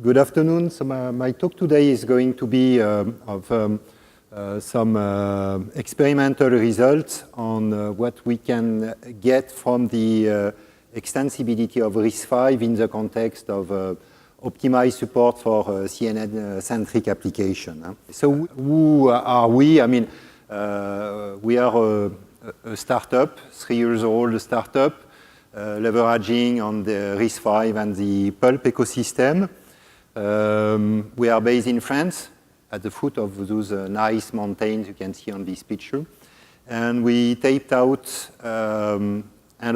Good afternoon. So my talk today is going to be of some experimental results on what we can get from the extensibility of RISC-V in the context of optimized support for CNN-centric application. So who are we? I mean, we are a startup, 3 years old startup, leveraging on the RISC-V and the Pulp ecosystem. We are based in France, at the foot of those nice mountains you can see on this picture. And we taped out, end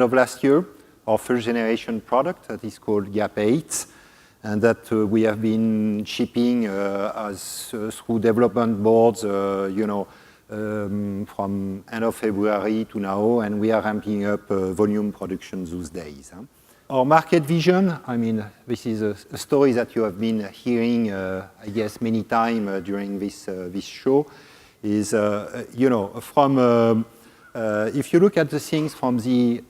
of last year, our first generation product that is called GAP8, and that we have been shipping through development boards, from end of February to now, and we are ramping up volume production those days. Our market vision, I mean, this is a story that you have been hearing, I guess, many times during this show, is, from, if you look at the things from the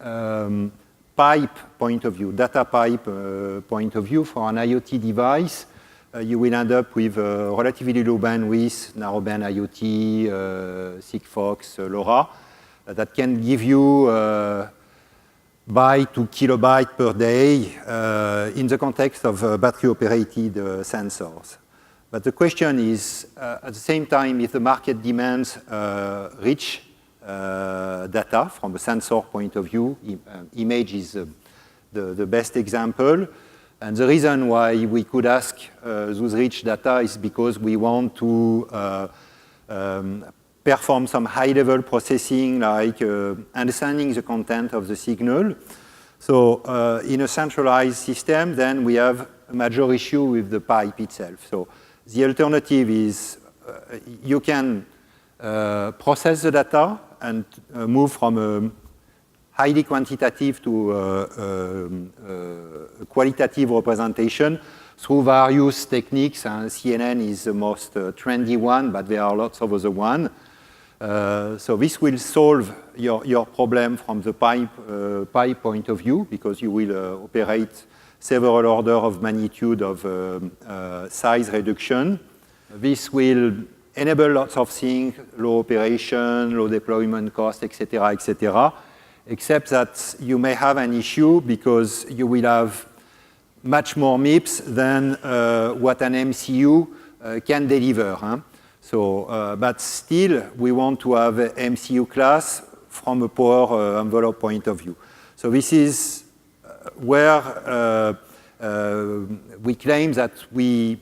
pipe point of view, data pipe point of view for an IoT device, you will end up with relatively low bandwidth, narrowband IoT, Sigfox, LoRa, that can give you byte to kilobyte per day in the context of battery-operated sensors. But the question is, at the same time, if the market demands rich data from a sensor point of view, image is the best example. And the reason why we could ask those rich data is because we want to perform some high-level processing, like understanding the content of the signal. So in a centralized system, then we have a major issue with the pipe itself. So the alternative is you can process the data and move from a highly quantitative to a qualitative representation through various techniques, and CNN is the most trendy one, but there are lots of other ones. So this will solve your problem from the pipe point of view, because you will operate several order of magnitude of size reduction. This will enable lots of things, low operation, low deployment cost, etc., etc., except that you may have an issue because you will have much more MIPS than what an MCU can deliver. Huh? So, but still, we want to have a MCU class from a power envelope point of view. So this is where we claim that we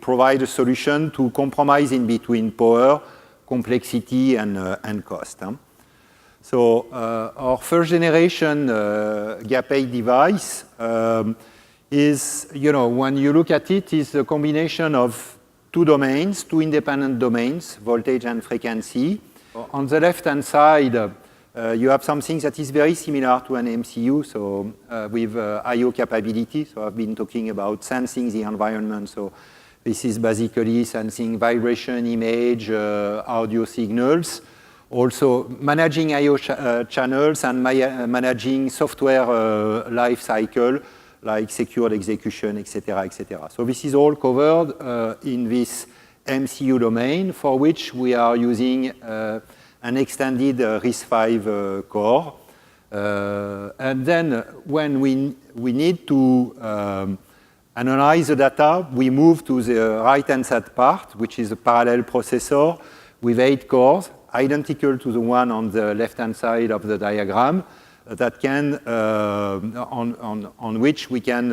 provide a solution to compromise in between power, complexity, and cost. Huh? So our first generation GAP8 device is, when you look at it, is a combination of two domains, two independent domains, voltage and frequency. On the left-hand side, you have something that is very similar to an MCU, so with I/O capability. So I've been talking about sensing the environment. So this is basically sensing vibration, image, audio signals. Also managing I/O channels and managing software life cycle, like secured execution, etc., etc. So this is all covered in this MCU domain, for which we are using an extended RISC-V core. And then when we need to analyze the data, we move to the right-hand side part, which is a parallel processor with 8 cores, identical to the one on the left-hand side of the diagram, that can, on which we can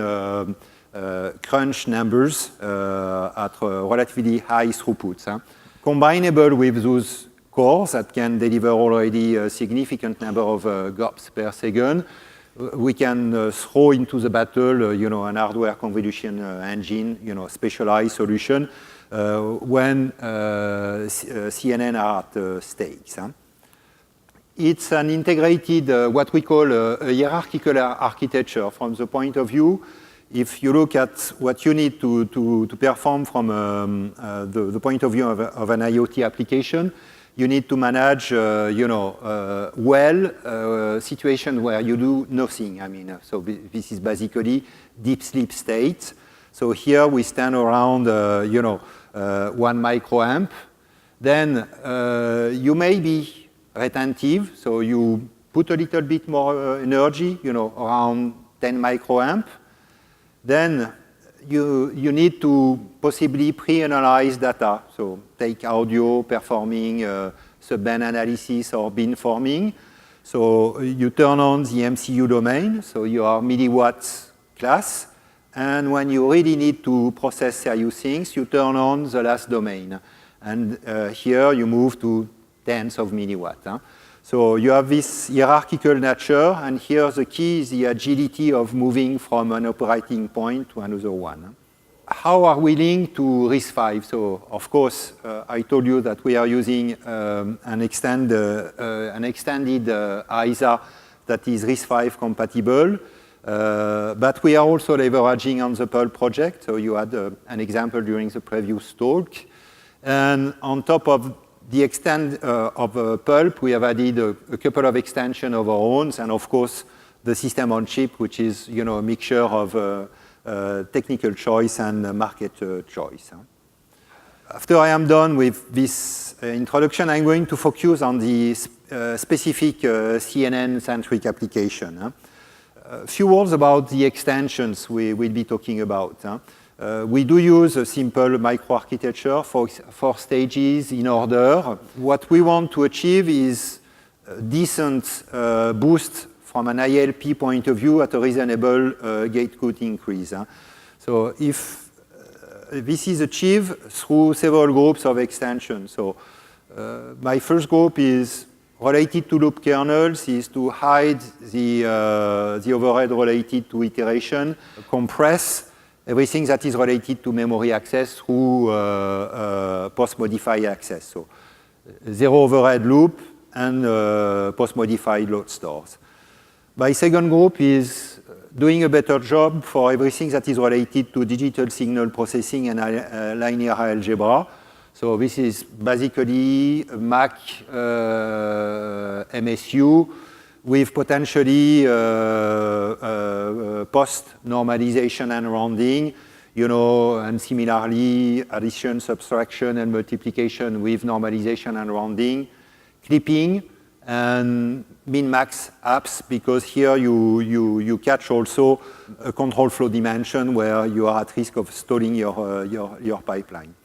crunch numbers at relatively high throughputs. Huh? Combinable with those cores that can deliver already a significant number of GOPS per second, we can throw into the battle, an hardware convolution engine, specialized solution, when CNN are at stakes. Huh? It's an integrated, what we call a hierarchical architecture from the point of view. If you look at what you need to perform from the point of view of an IoT application, you need to manage, situation where you do nothing. I mean, so this is basically deep sleep state. So here we stand around, 1 microamp. Then you may be retentive, so you put a little bit more energy, around 10 microamp. Then you need to possibly pre-analyze data. So take audio, performing subband analysis or beamforming. So you turn on the MCU domain, so your milliwatts class. And when you really need to process serious things, you turn on the last domain. And here you move to tens of milliwatts. Huh? So you have this hierarchical nature, and here the key is the agility of moving from an operating point to another one. How are we linked to RISC-V? So of course, I told you that we are using an extended ISA that is RISC-V compatible. But we are also leveraging on the Pulp project. So you had an example during the previous talk. And on top of the extent of Pulp, we have added a couple of extensions of our own, and of course, the system on chip, which is a mixture of technical choice and market choice. After I am done with this introduction, I'm going to focus on the specific CNN-centric application. A few words about the extensions we will be talking about. We do use a simple microarchitecture for 4 stages in order. What we want to achieve is a decent boost from an ILP point of view at a reasonable gate count increase. So if this is achieved through several groups of extensions. So my first group is related to loop kernels, is to hide the overhead related to iteration, compress everything that is related to memory access through post-modified access. So zero overhead loop and post-modified load stores. My second group is doing a better job for everything that is related to digital signal processing and linear algebra. So this is basically a MAC MSU with potentially post-normalization and rounding, and similarly addition, subtraction, and multiplication with normalization and rounding, clipping, and min-max apps, because here you catch also a control flow dimension where you are at risk of stalling your pipeline.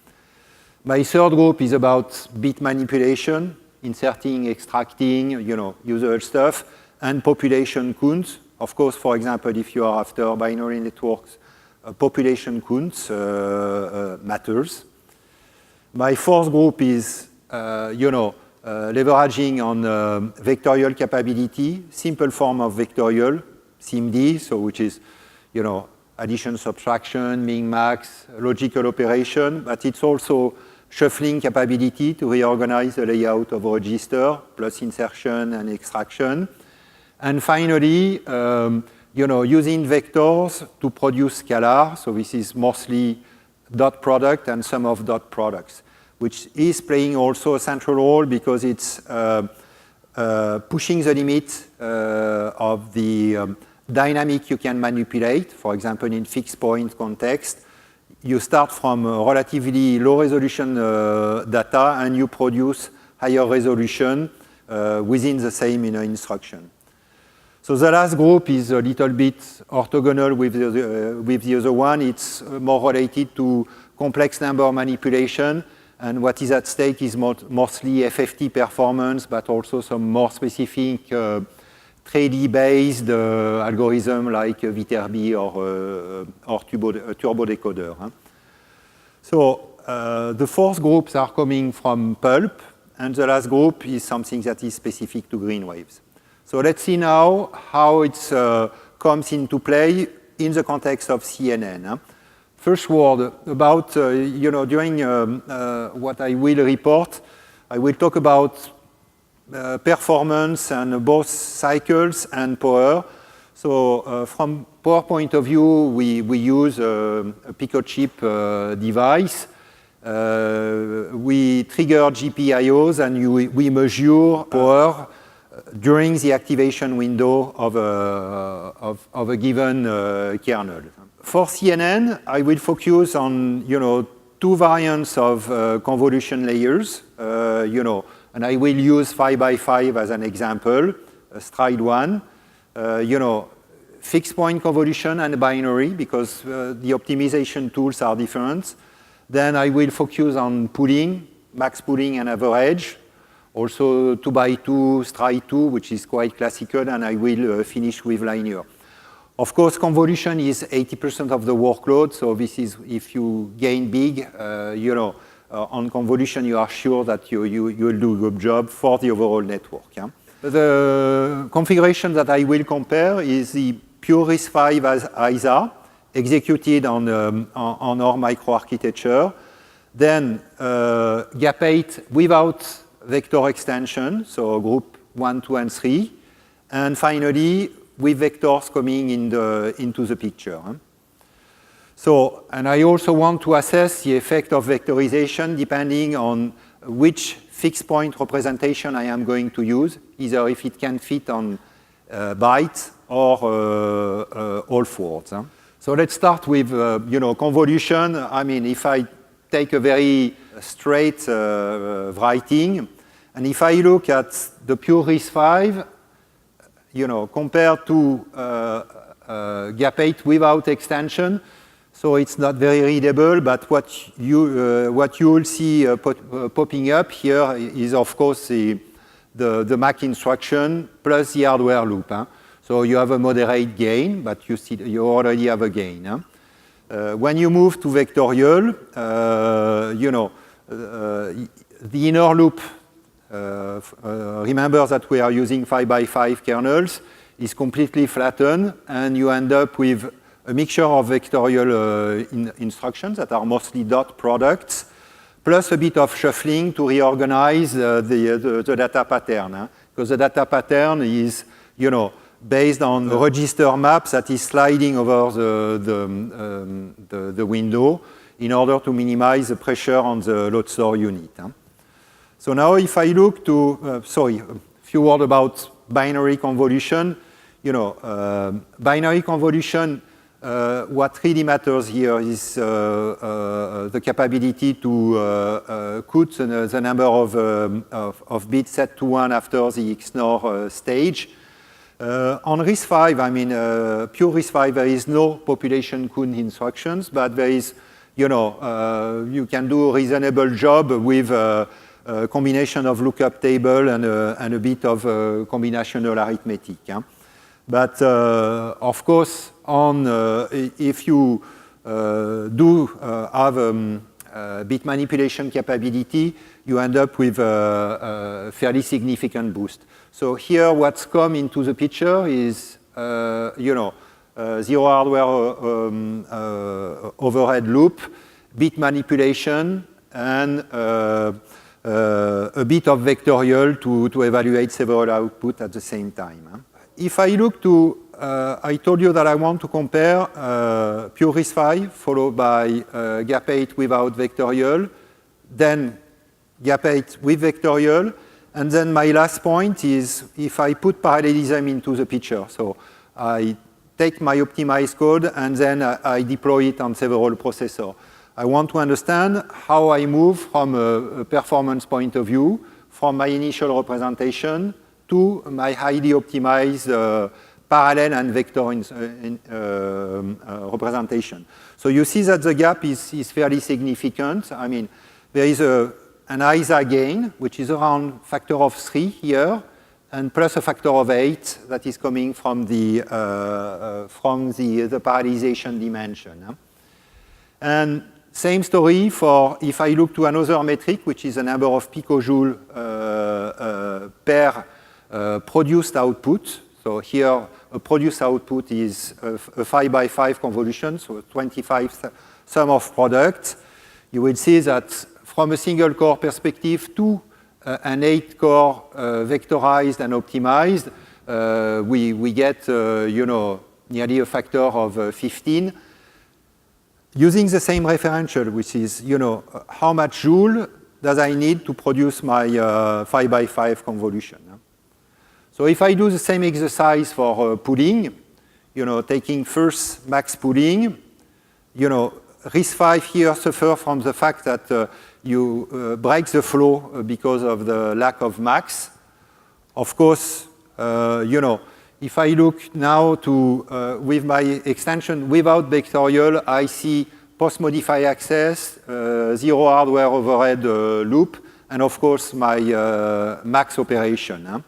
My third group is about bit manipulation, inserting, extracting, usual stuff, and population counts. Of course, for example, if you are after binary networks, population counts matters. My fourth group is, leveraging on vectorial capability, simple form of vectorial, SIMD, so which is, addition, subtraction, min-max, logical operation, but it's also shuffling capability to reorganize the layout of a register, plus insertion and extraction. And finally, using vectors to produce scalar. So this is mostly dot product and sum of dot products, which is playing also a central role because it's pushing the limit of the dynamic you can manipulate. For example, in fixed point context, you start from relatively low resolution data and you produce higher resolution within the same instruction. So the last group is a little bit orthogonal with the other one. It's more related to complex number manipulation, and what is at stake is mostly FFT performance, but also some more specific 3D-based algorithm like Viterbi or turbo decoder. So the fourth groups are coming from Pulp, and the last group is something that is specific to green waves. So let's see now how it comes into play in the context of CNN. First word about, during what I will report, I will talk about performance and both cycles and power. So from power point of view, we use a Pico chip device. We trigger GPIOs and we measure power during the activation window of a given kernel. for CNN, I will focus on, two variants of convolution layers, and I will use 5x5 as an example, stride one. Fixed point convolution and binary, because the optimization tools are different. Then I will focus on pooling, max pooling and average. Also 2x2, stride 2, which is quite classical, and I will finish with linear. Of course, convolution is 80% of the workload, so this is, if you gain big, on convolution, you are sure that you will do a good job for the overall network. Yeah? The configuration that I will compare is the pure RISC-V as ISA, executed on our microarchitecture. Then GAP8 without vector extension, so group 1, 2, and 3. And finally, with vectors coming into the picture. So, and I also want to assess the effect of vectorization depending on which fixed point representation I am going to use, either if it can fit on bytes or all fours. So let's start with convolution. I mean, if I take a very straight writing, and if I look at the pure RISC-V, compared to GAP8 without extension, so it's not very readable, but what you will see popping up here is, of course, the MAC instruction plus the hardware loop. So you have a moderate gain, but you already have a gain. When you move to vectorial, the inner loop, remember that we are using 5x5 kernels, is completely flattened, and you end up with a mixture of vectorial instructions that are mostly dot products, plus a bit of shuffling to reorganize the data pattern. Because the data pattern is, based on the register maps that is sliding over the window in order to minimize the pressure on the load store unit. So now if I look to, a few words about binary convolution. Binary convolution, what really matters here is the capability to cut the number of bits set to 1 after the XNOR stage. On RISC-V, I mean, pure RISC-V, there is no population counting instructions, but there is, you can do a reasonable job with a combination of lookup table and a bit of combinational arithmetic. But of course, if you do have bit manipulation capability, you end up with a fairly significant boost. So here, what's come into the picture is, zero hardware overhead loop, bit manipulation, and a bit of vectorial to evaluate several outputs at the same time. If I look to, I told you that I want to compare pure RISC-V followed by GAP8 without vectorial, then GAP8 with vectorial, and then my last point is if I put parallelism into the picture. So I take my optimized code and then I deploy it on several processors. I want to understand how I move from a performance point of view from my initial representation to my highly optimized parallel and vector representation. So you see that the gap is fairly significant. I mean, there is an ISA gain, which is around factor of 3 here, and plus a factor of 8 that is coming from the parallelization dimension. And same story for if I look to another metric, which is the number of picojoule per produced output. So here, a produced output is a 5x5 convolution, so 25 sum of products. You will see that from a single core perspective to an 8-core vectorized and optimized, we get nearly a factor of 15. Using the same referential, which is how much joule does I need to produce my 5x5 convolution. So if I do the same exercise for pooling, taking first max pooling, RISC-V here suffer from the fact that you break the flow because of the lack of max. Of course, if I look now to, with my extension without vectorial, I see post-modify access, zero hardware overhead loop, and of course my max operation.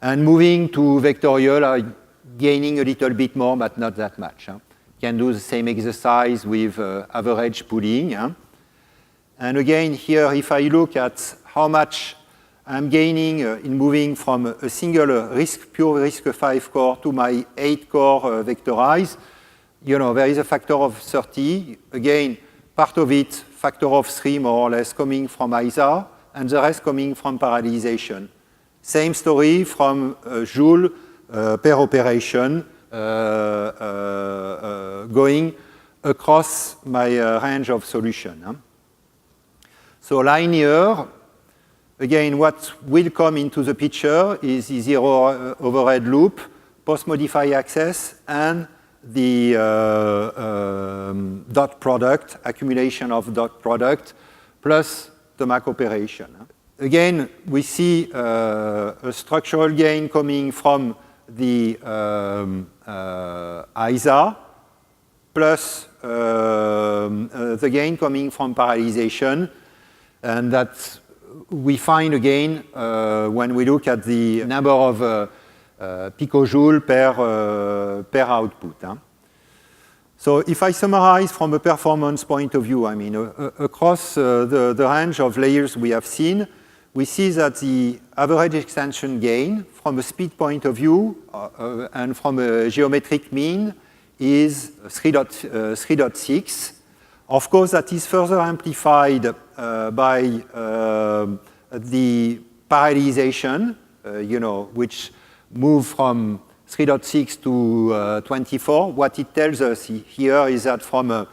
And moving to vectorial, I'm gaining a little bit more, but not that much. Can do the same exercise with average pooling. And again, here, if I look at how much I'm gaining in moving from a single pure RISC-V core to my 8-core vectorized, there is a factor of 30. Again, part of it, factor of 3 more or less, coming from ISA, and the rest coming from parallelization. Same story from Joule per operation, going across my range of solution. So linear, again, what will come into the picture is the zero overhead loop, post-modify access, and the dot product, accumulation of dot product, plus the MAC operation. Again, we see a structural gain coming from the ISA, plus the gain coming from parallelization, and that we find again when we look at the number of picojoule per output. So if I summarize from a performance point of view, I mean, across the range of layers we have seen, we see that the average extension gain from a speed point of view and from a geometric mean is 3.6. Of course, that is further amplified by the parallelization, which move from 3.6 to 24. What it tells us here is that from our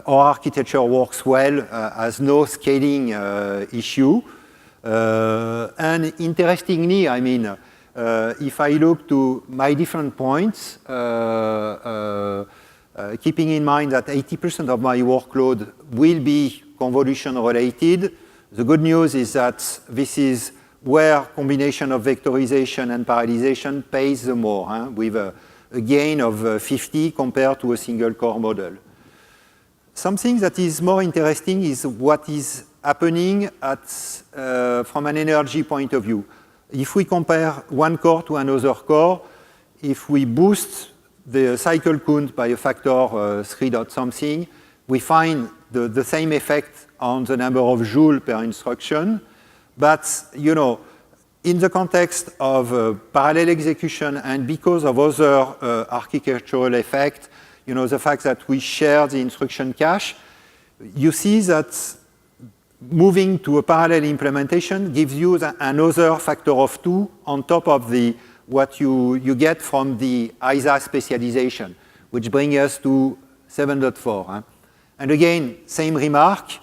architecture works well, has no scaling issue. And interestingly, I mean, if I look to my different points, keeping in mind that 80% of my workload will be convolution related, the good news is that this is where combination of vectorization and parallelization pays the more, with a gain of 50 compared to a single core model. Something that is more interesting is what is happening from an energy point of view. If we compare one core to another core, if we boost the cycle count by a factor 3 dot something, we find the same effect on the number of joules per instruction. But, in the context of parallel execution and because of other architectural effects, the fact that we share the instruction cache, you see that moving to a parallel implementation gives you another factor of 2 on top of what you get from the ISA specialization, which brings us to 7.4. And again, same remark,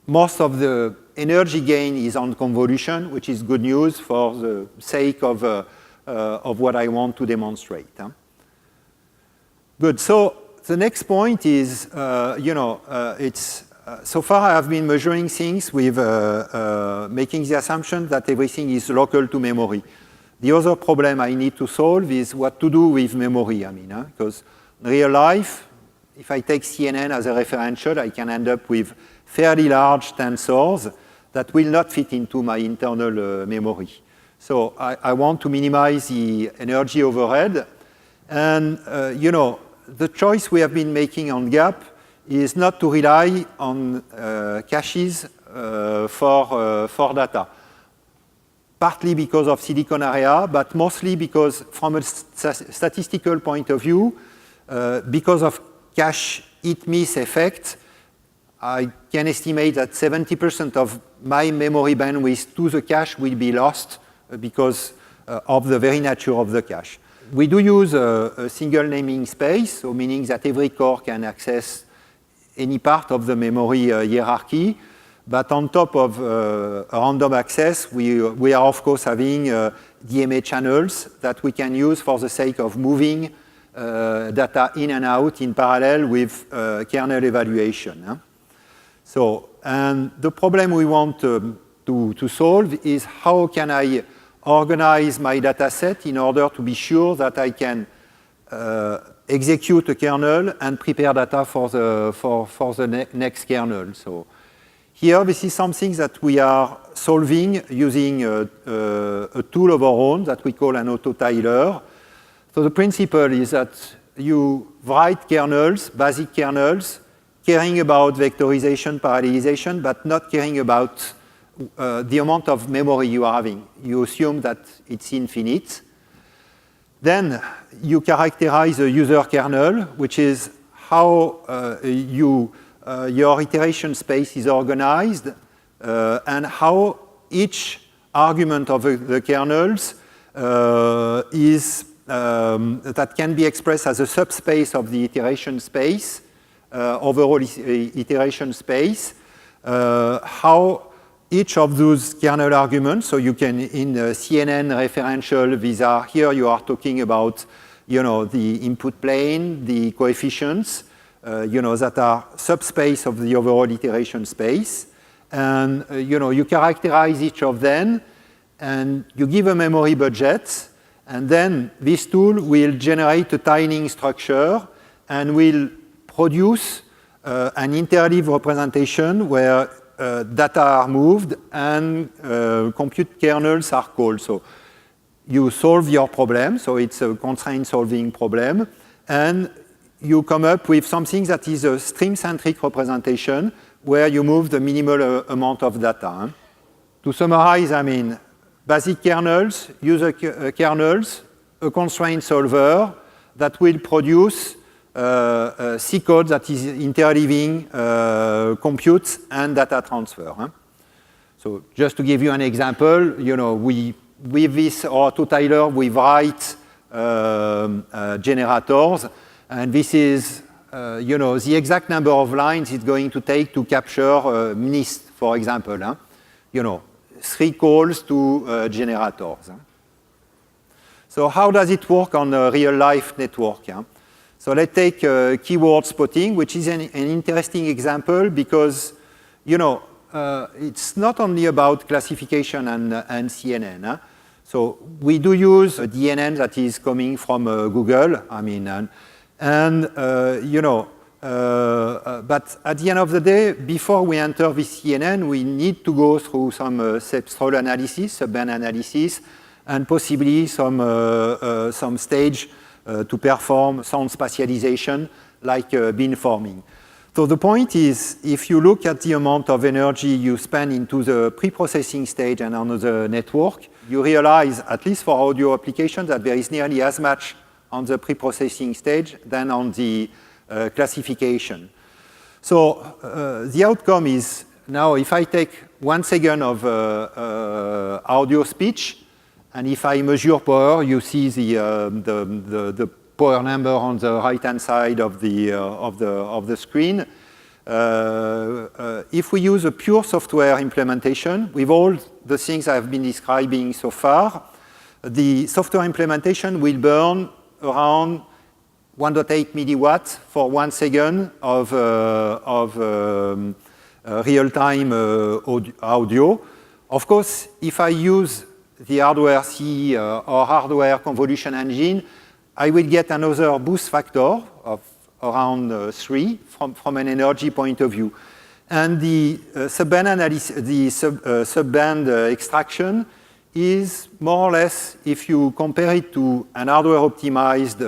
most of the energy gain is on convolution, which is good news for the sake of what I want to demonstrate. Good, so the next point is, so far I have been measuring things with making the assumption that everything is local to memory. The other problem I need to solve is what to do with memory, because in real life, if I take CNN as a referential, I can end up with fairly large tensors that will not fit into my internal memory. So I want to minimize the energy overhead. And, the choice we have been making on GAP is not to rely on caches for data. Partly because of silicon area, but mostly because from a statistical point of view, because of cache hit-miss effect, I can estimate that 70% of my memory bandwidth to the cache will be lost because of the very nature of the cache. We do use a single naming space, so meaning that every core can access any part of the memory hierarchy. But on top of random access, we are of course having DMA channels that we can use for the sake of moving data in and out in parallel with kernel evaluation. So, and the problem we want to solve is how can I organize my data set in order to be sure that I can execute a kernel and prepare data for the next kernel. So here, this is something that we are solving using a tool of our own that we call an autotiler. So the principle is that you write kernels, basic kernels, caring about vectorization, parallelization, but not caring about the amount of memory you are having. You assume that it's infinite. Then you characterize a user kernel, which is how your iteration space is organized and how each argument of the kernels is that can be expressed as a subspace of the iteration space, overall iteration space, how each of those kernel arguments, so you can, in CNN referential, these are, here you are talking about, the input plane, the coefficients, that are subspace of the overall iteration space. And, you characterize each of them, and you give a memory budget, and then this tool will generate a tiling structure and will produce an interleave representation where data are moved and compute kernels are called. So you solve your problem, so it's a constraint solving problem, and you come up with something that is a stream-centric representation where you move the minimal amount of data. To summarize, I mean, basic kernels, user kernels, a constraint solver that will produce C code that is interleaving compute and data transfer. So just to give you an example, with this autotiler, we write generators, and this is, the exact number of lines it's going to take to capture NIST, for example. 3 calls to generators. So how does it work on a real-life network? So let's take keyword spotting, which is an interesting example because, it's not only about classification and CNN. So we do use a DNN that is coming from Google, but at the end of the day, before we enter this CNN, we need to go through some substrate analysis, subband analysis, and possibly some stage to perform sound spatialization like beamforming. So the point is, if you look at the amount of energy you spend into the pre-processing stage and on the network, you realize, at least for audio applications, that there is nearly as much on the pre-processing stage than on the classification. So the outcome is, now if I take 1 second of audio speech, and if I measure power, you see the power number on the right-hand side of the screen. If we use a pure software implementation, with all the things I've been describing so far, the software implementation will burn around 1.8 milliwatts for 1 second of real-time audio. Of course, if I use the hardware C or hardware convolution engine, I will get another boost factor of around 3 from an energy point of view. And the subband analysis, the subband extraction is more or less, if you compare it to an hardware optimized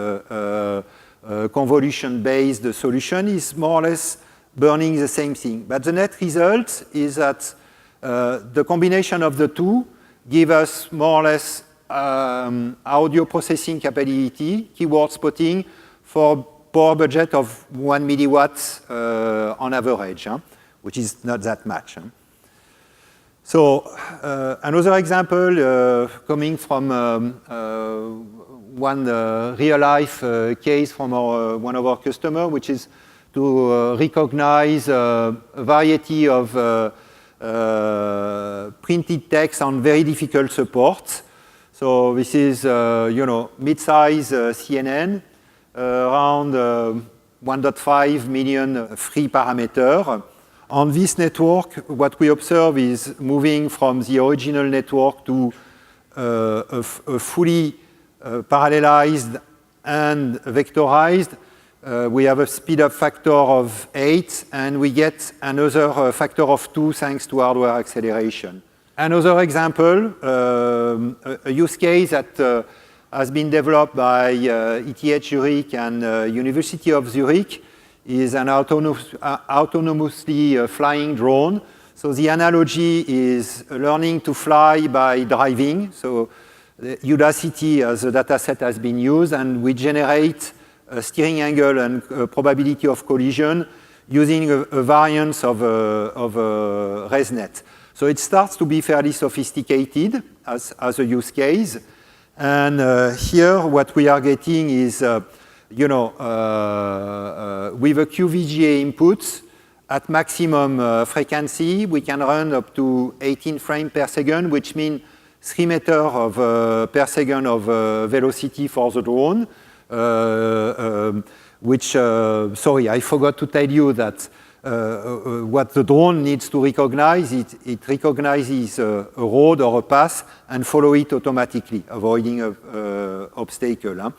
convolution-based solution, is more or less burning the same thing. But the net result is that the combination of the two give us more or less audio processing capability, keyword spotting, for power budget of 1 milliwatts on average, which is not that much. So another example coming from one real-life case from one of our customers, which is to recognize a variety of printed text on very difficult supports. So this is, mid-size CNN. around 1.5 million free parameters. On this network, what we observe is moving from the original network to a fully parallelized and vectorized. We have a speed-up factor of 8, and we get another factor of 2 thanks to hardware acceleration. Another example, a use case that has been developed by ETH Zurich and University of Zurich is an autonomously flying drone. So the analogy is learning to fly by driving. So Udacity as a data set has been used, and we generate a steering angle and probability of collision using a variance of ResNet. So it starts to be fairly sophisticated as a use case. And here what we are getting is, with a QVGA input at maximum frequency, we can run up to 18 frames per second, which means 3 meters per second of velocity for the drone. Sorry, I forgot to tell you that what the drone needs to recognize, it recognizes a road or a path and follow it automatically, avoiding an obstacle. Huh?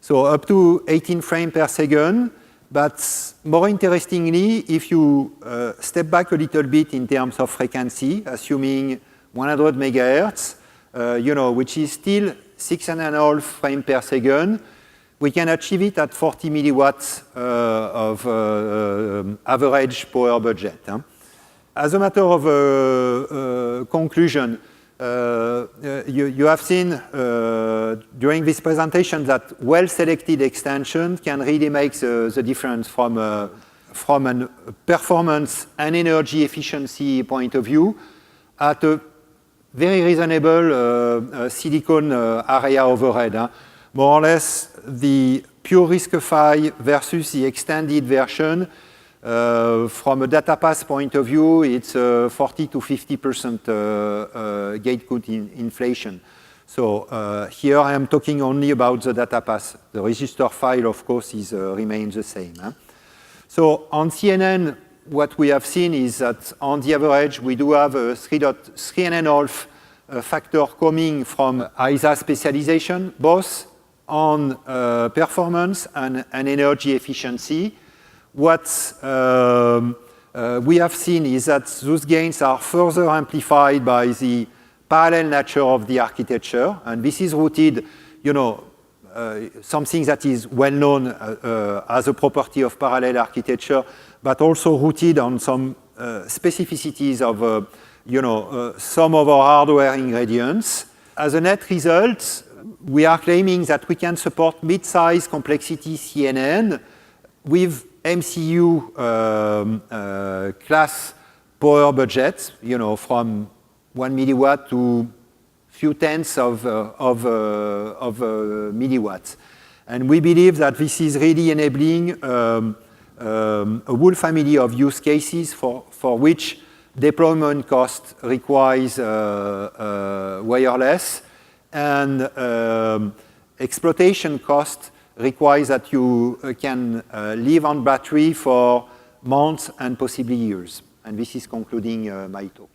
So up to 18 frames per second, but more interestingly, if you step back a little bit in terms of frequency, assuming 100 megahertz, which is still 6.5 frames per second, we can achieve it at 40 milliwatts of average power budget. Huh? As a matter of conclusion, you have seen during this presentation that well-selected extension can really make the difference from a performance and energy efficiency point of view at a very reasonable silicon area overhead. Huh? More or less, the pure RISC-V versus the extended version, from a data path point of view, it's 40 to 50% gate count inflation. So here I am talking only about the data path. The register file, of course, remains the same. Huh? So on CNN, what we have seen is that on the average, we do have a 3.5 factor coming from ISA specialization, both on performance and energy efficiency. What we have seen is that those gains are further amplified by the parallel nature of the architecture, and this is rooted, something that is well known as a property of parallel architecture, but also rooted on some specificities of, some of our hardware ingredients. As a net result, we are claiming that we can support mid-size complexity CNN with MCU class power budgets, from 1 milliwatt to few tenths of milliwatts. And we believe that this is really enabling a whole family of use cases for which deployment cost requires wireless, and exploitation cost requires that you can live on battery for months and possibly years. And this is concluding my talk.